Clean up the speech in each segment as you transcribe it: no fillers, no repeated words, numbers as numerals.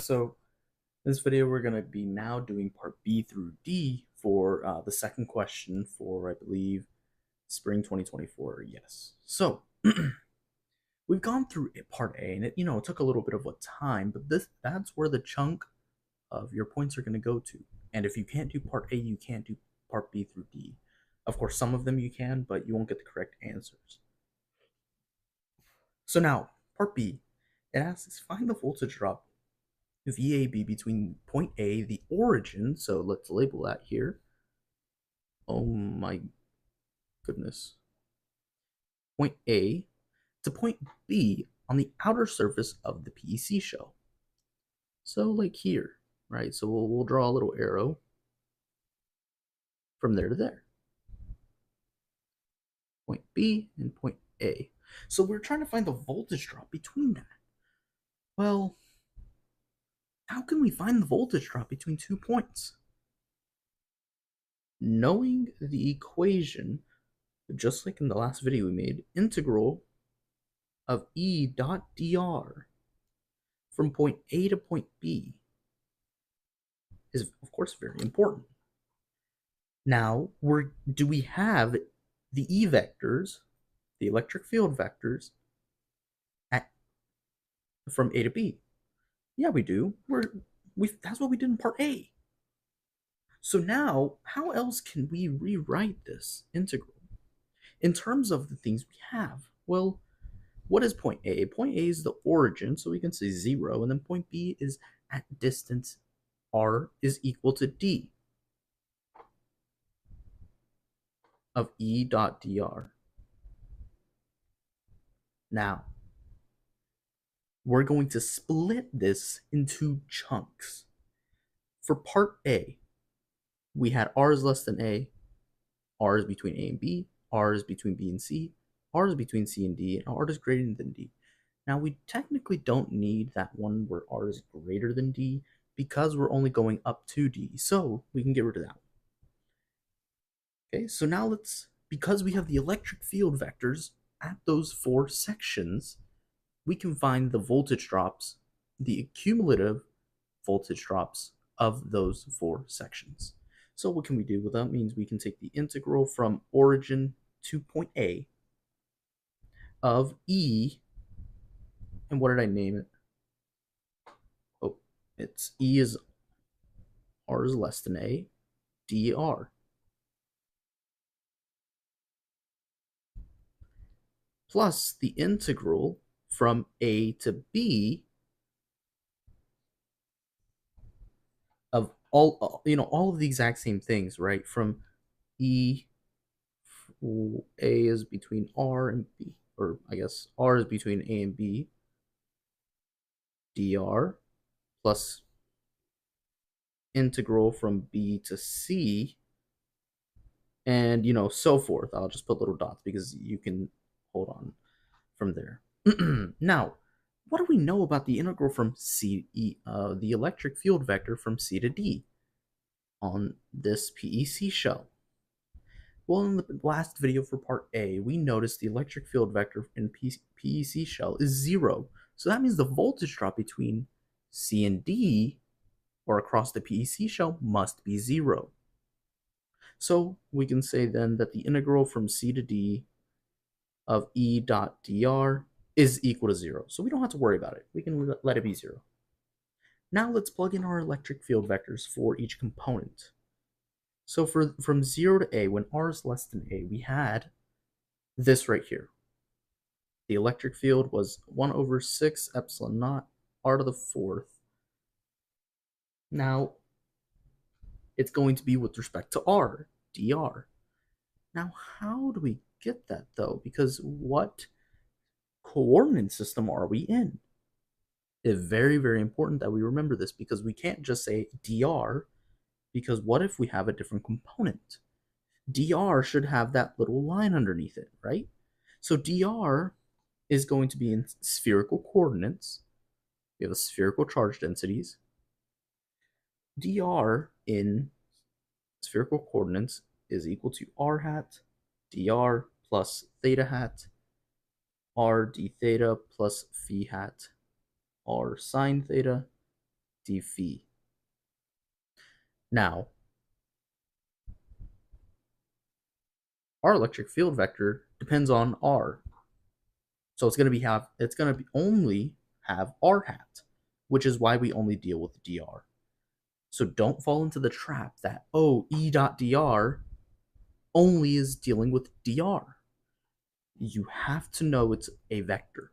So in this video, we're going to be now doing part B through D for the second question for, I believe, spring 2024. Yes. So we've gone through part A, and it took a little bit of a time, but that's where the chunk of your points are going to go to. And if you can't do part A, you can't do part B through D. Of course, some of them you can, but you won't get the correct answers. So now, part B, it asks find the voltage drop VAB between point A, the origin, so let's label that here. Oh my goodness. Point A to point B on the outer surface of the PEC shell. So like here, right? So we'll draw a little arrow from there to there. Point B and point A. So we're trying to find the voltage drop between that. Well, how can we find the voltage drop between 2 points? Knowing the equation, just like in the last video we made, integral of E dot dr from point A to point B is, of course, very important. Now, do we have the E vectors, the electric field vectors, from A to B? Yeah, we do. That's what we did in part A. So now, how else can we rewrite this integral in terms of the things we have? Well, what is point A? Point A is the origin, so we can say 0, and then point B is at distance r is equal to d of E dot dr. Now, we're going to split this into chunks. For part A, we had r is less than A, r is between A and B, r is between B and C, r is between C and D, and r is greater than D. Now, we technically don't need that one where r is greater than D because we're only going up to D, so we can get rid of that one. Okay, so now because we have the electric field vectors at those 4 sections, we can find the voltage drops, the cumulative voltage drops of those 4 sections. So what can we do? Well, that means we can take the integral from origin to point A of E, and what did I name it? Oh, it's E is r is less than A, dr. Plus the integral from A to B of all of the exact same things, right? From A is between R and B, or I guess R is between A and B, dr, plus integral from B to C, and so forth. I'll just put little dots because you can hold on from there. Now, what do we know about the integral from C, the electric field vector from C to D on this PEC shell? Well, in the last video for part A, we noticed the electric field vector in PEC shell is 0. So that means the voltage drop between C and D, or across the PEC shell, must be 0. So we can say then that the integral from C to D of E dot dr is equal to 0. So we don't have to worry about it. We can let it be 0. Now let's plug in our electric field vectors for each component. So from 0 to A, when r is less than A, we had this right here. The electric field was 1 over 6 epsilon naught r to the 4th. Now, it's going to be with respect to r, dr. Now, how do we get that, though? Because what coordinate system are we in? It's very, very important that we remember this, because we can't just say dr, because what if we have a different component? Dr should have that little line underneath it, right? So dr is going to be in spherical coordinates. We have a spherical charge densities. Dr in spherical coordinates is equal to r hat dr plus theta hat r d theta plus phi hat r sine theta d phi. Now, our electric field vector depends on r. So it's going to be only have r hat, which is why we only deal with dr. So don't fall into the trap that, oh, E dot dr only is dealing with dr. You have to know it's a vector,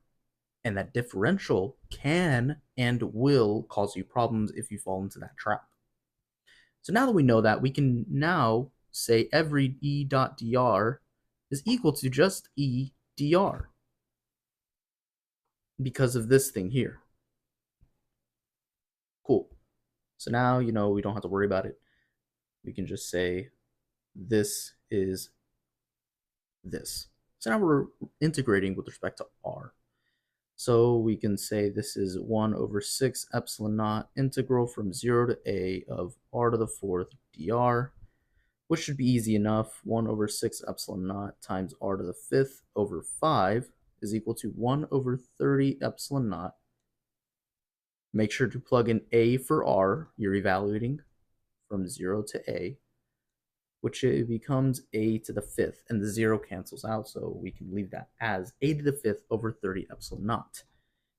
and that differential can and will cause you problems if you fall into that trap. So now that we know that, we can now say every E dot dr is equal to just E dr because of this thing here. Cool. So now, we don't have to worry about it. We can just say this is this. So now we're integrating with respect to r. So we can say this is 1 over 6 epsilon naught integral from 0 to a of r to the 4th dr, which should be easy enough. 1 over 6 epsilon naught times r to the 5th over 5 is equal to 1 over 30 epsilon naught. Make sure to plug in a for r. You're evaluating from 0 to a, which it becomes a to the 5th, and the 0 cancels out, so we can leave that as a to the 5th over 30 epsilon naught.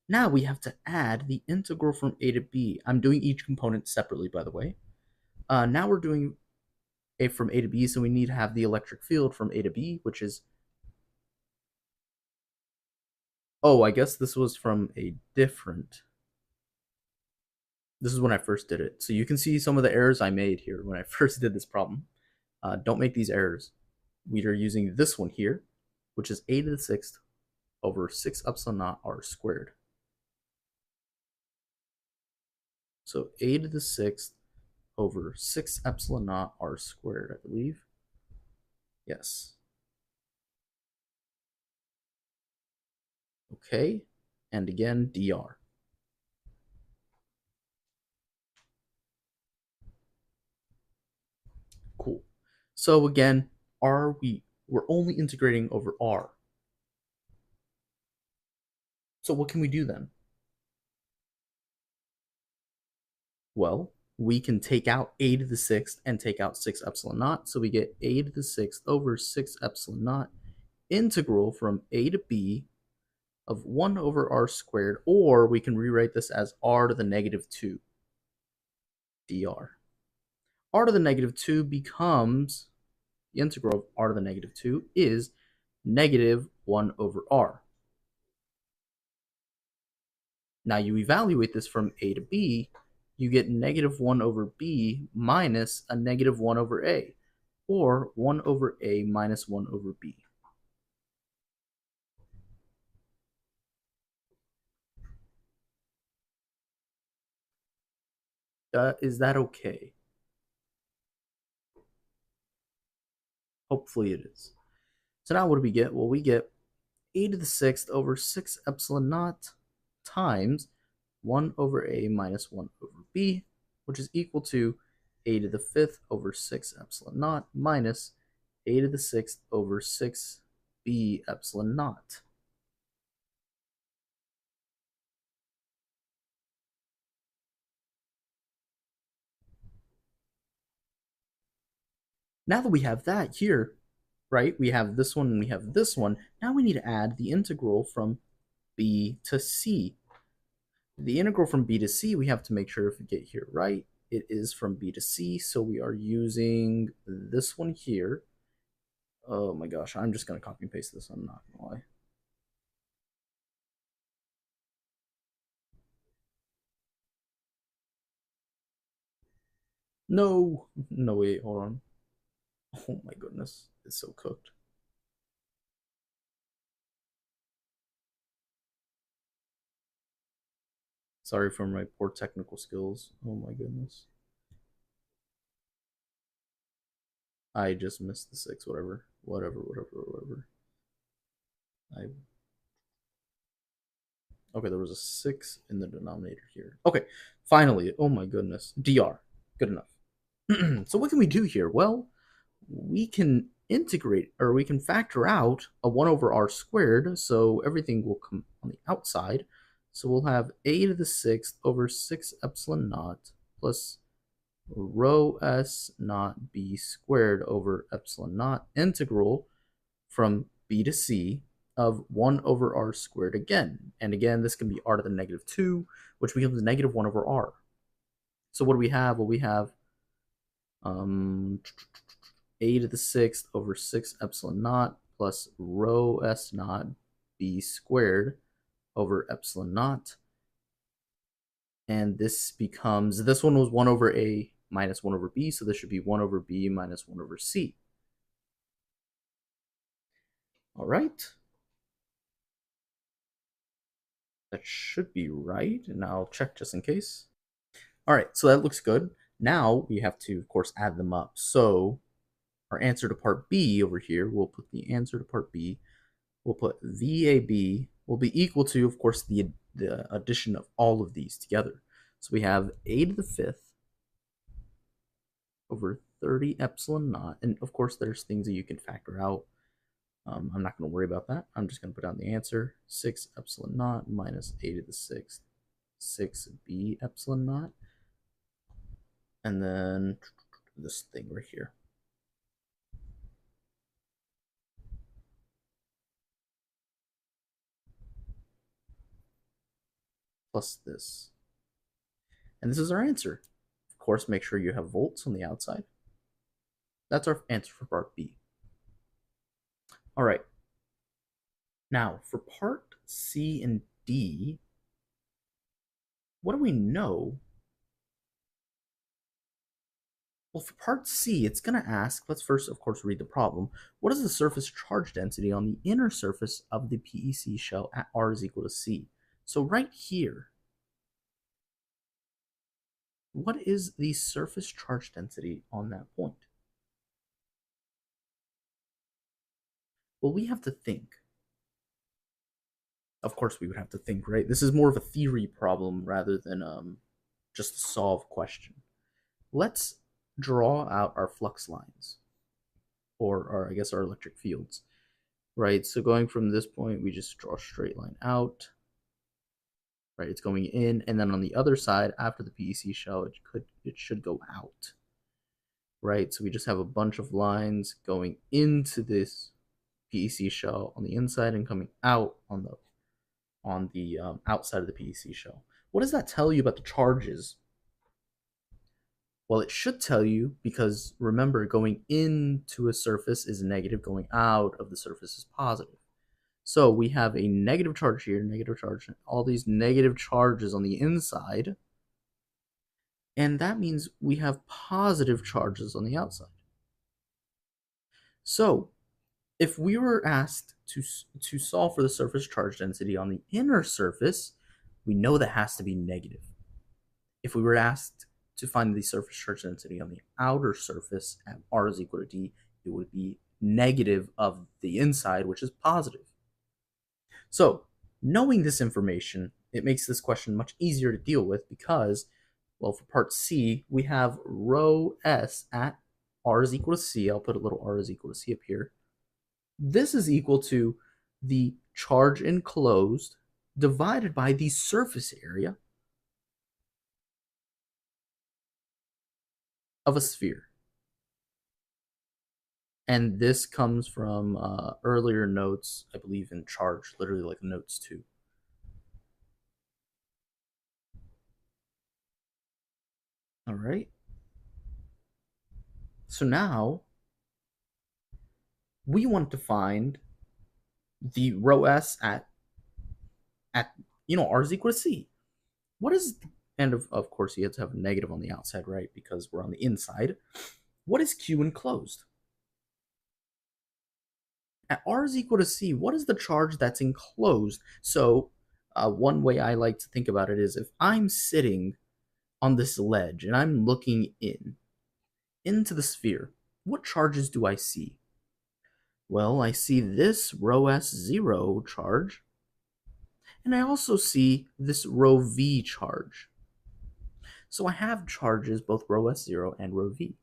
Now we have to add the integral from a to b. I'm doing each component separately, by the way. Now we're doing a from a to b, so we need to have the electric field from a to b, which is... Oh, I guess this was from a different... This is when I first did it. So you can see some of the errors I made here when I first did this problem. Don't make these errors. We are using this one here, which is a to the 6th over 6 epsilon naught r squared. So a to the 6th over 6 epsilon naught r squared, I believe. Yes. Okay, and again, dr. Cool. So again, we're only integrating over r. So what can we do then? Well, we can take out a to the 6th and take out 6 epsilon naught. So we get a to the 6th over 6 epsilon naught integral from a to b of 1 over r squared, or we can rewrite this as r to the negative 2 dr. R to the negative 2 becomes, the integral of r to the negative 2 is negative 1 over r. Now you evaluate this from a to b, you get negative 1 over b minus a negative 1 over a, or 1 over a minus 1 over b. Is that okay? Hopefully it is. So now what do we get? Well, we get a to the 6th over 6 epsilon naught times 1 over a minus 1 over b, which is equal to a to the 5th over 6 epsilon naught minus a to the 6th over 6b epsilon naught. Now that we have that here, right, we have this one and we have this one, now we need to add the integral from b to c. The integral from b to c, we have to make sure if we get here right, it is from b to c, so we are using this one here. Oh my gosh, I'm just going to copy and paste this, I'm not going to lie. No, no, wait, hold on. Oh my goodness, it's so cooked. Sorry for my poor technical skills. Oh my goodness. I just missed the 6, whatever. I Okay, there was a 6 in the denominator here. Okay, finally, oh my goodness. dr, good enough. So what can we do here? Well, we can integrate, or we can factor out a 1 over r squared, so everything will come on the outside. So we'll have a to the sixth over 6 epsilon naught plus rho s naught b squared over epsilon naught integral from b to c of 1 over r squared again. And again, this can be r to the negative 2, which becomes negative 1 over r. So what do we have? Well, we have a to the sixth over 6 epsilon naught plus rho s naught b squared over epsilon naught. And this becomes, this one was 1 over a minus 1 over b, so this should be 1 over b minus 1 over c. All right. That should be right, and I'll check just in case. All right, so that looks good. Now we have to, of course, add them up. So our answer to part B over here, we'll put the answer to part B, we'll put VAB will be equal to, of course, the addition of all of these together. So we have a to the fifth over 30 epsilon naught, and of course there's things that you can factor out. I'm not going to worry about that. I'm just going to put down the answer. 6 epsilon naught minus a to the sixth, 6b epsilon naught. And then this thing right here. Plus this. And this is our answer. Of course, make sure you have volts on the outside. That's our answer for part B. All right. Now, for part C and D, what do we know? Well, for part C, it's going to ask, let's first, of course, read the problem. What is the surface charge density on the inner surface of the PEC shell at R is equal to C? So right here, what is the surface charge density on that point? Well, we have to think. Of course, we would have to think, right? This is more of a theory problem rather than just a solve question. Let's draw out our flux lines, or I guess our electric fields, right? So going from this point, we just draw a straight line out, right? It's going in, and then on the other side, after the PEC shell, it should go out, right? So we just have a bunch of lines going into this PEC shell on the inside and coming out on the outside of the PEC shell. What does that tell you about the charges? Well, it should tell you, because remember, going into a surface is negative, going out of the surface is positive. So we have a negative charge here, negative charge, all these negative charges on the inside, and that means we have positive charges on the outside. So if we were asked to solve for the surface charge density on the inner surface, we know that has to be negative. If we were asked to find the surface charge density on the outer surface at R is equal to D, it would be negative of the inside, which is positive. So knowing this information, it makes this question much easier to deal with because, well, for part C, we have rho S at R is equal to C. I'll put a little R is equal to C up here. This is equal to the charge enclosed divided by the surface area of a sphere. And this comes from earlier notes, I believe, in charge, literally like notes 2. All right. So now we want to find the rho s at R is equal to C. What is, and of course you have to have a negative on the outside, right? Because we're on the inside. What is Q enclosed? At R is equal to C, what is the charge that's enclosed? So one way I like to think about it is if I'm sitting on this ledge and I'm looking into the sphere, what charges do I see? Well, I see this rho S0 charge, and I also see this rho V charge. So I have charges, both rho S0 and rho V.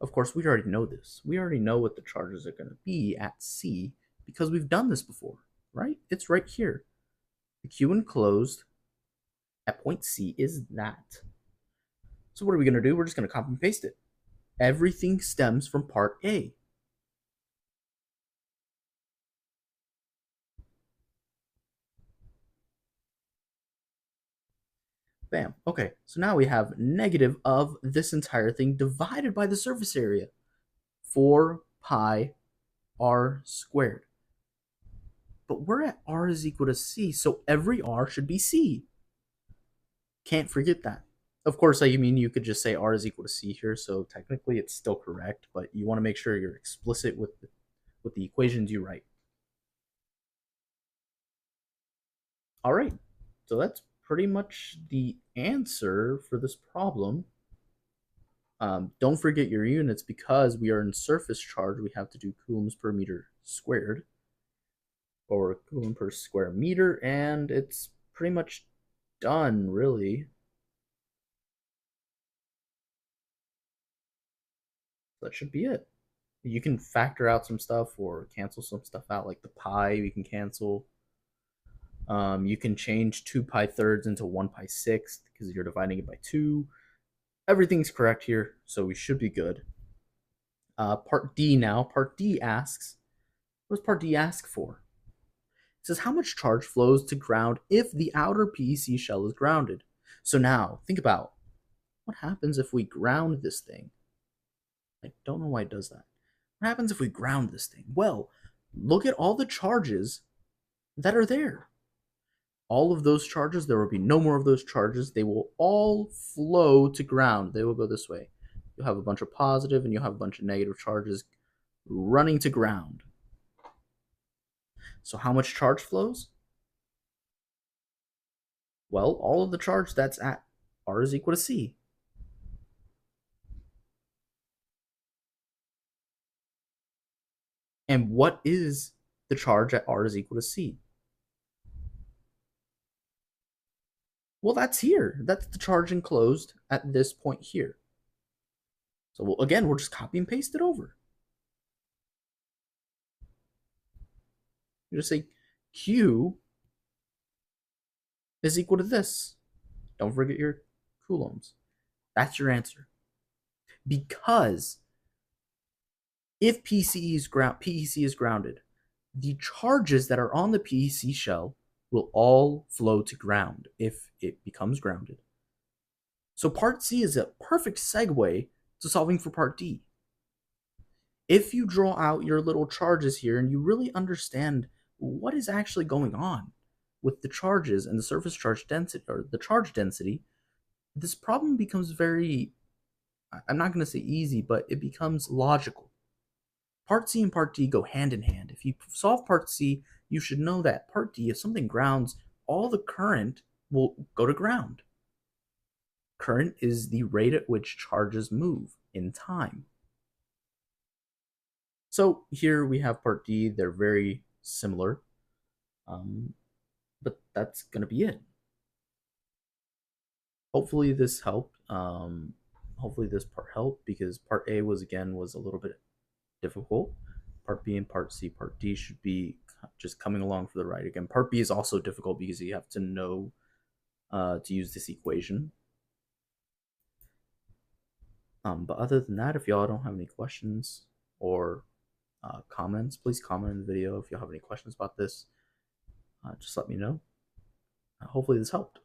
Of course, we already know this. We already know what the charges are going to be at C because we've done this before, right? It's right here. The Q enclosed at point C is that. So what are we going to do? We're just going to copy and paste it. Everything stems from part A. Bam. Okay, so now we have negative of this entire thing divided by the surface area. 4 pi r squared. But we're at r is equal to c, so every r should be c. Can't forget that. Of course, I mean, you could just say r is equal to c here, so technically it's still correct, but you want to make sure you're explicit with the equations you write. All right, so that's pretty much the answer for this problem. Don't forget your units. Because we are in surface charge, we have to do coulombs per meter squared, or coulomb per square meter, and it's pretty much done, really. That should be it. You can factor out some stuff or cancel some stuff out, like the pi we can cancel. You can change 2 pi thirds into 1 pi sixth because you're dividing it by 2. Everything's correct here, so we should be good. Part D now. Part D asks, what does part D ask for? It says how much charge flows to ground if the outer PEC shell is grounded. So now, think about what happens if we ground this thing. I don't know why it does that. What happens if we ground this thing? Well, look at all the charges that are there. All of those charges, there will be no more of those charges. They will all flow to ground. They will go this way. You'll have a bunch of positive and you'll have a bunch of negative charges running to ground. So how much charge flows? Well, all of the charge that's at R is equal to C. And what is the charge at R is equal to C? Well, that's here. That's the charge enclosed at this point here. So again, we'll just copy and paste it over. You just say Q is equal to this. Don't forget your coulombs. That's your answer. Because if PEC is grounded, the charges that are on the PEC shell will all flow to ground if it becomes grounded. So part C is a perfect segue to solving for part D. If you draw out your little charges here and you really understand what is actually going on with the charges and the surface charge density, or the charge density, this problem becomes very, I'm not going to say easy, but it becomes logical. Part C and part D go hand in hand. If you solve part C, you should know that part D, if something grounds, all the current will go to ground. Current is the rate at which charges move in time. So here we have part D. They're very similar, but that's going to be it. Hopefully this helped. Hopefully this part helped, because part A was a little bit difficult. Part B and part C, part D should be just coming along for the ride. Again, part B is also difficult because you have to know to use this equation. But other than that, if y'all don't have any questions or comments, please comment in the video. If you have any questions about this, just let me know. Hopefully this helped.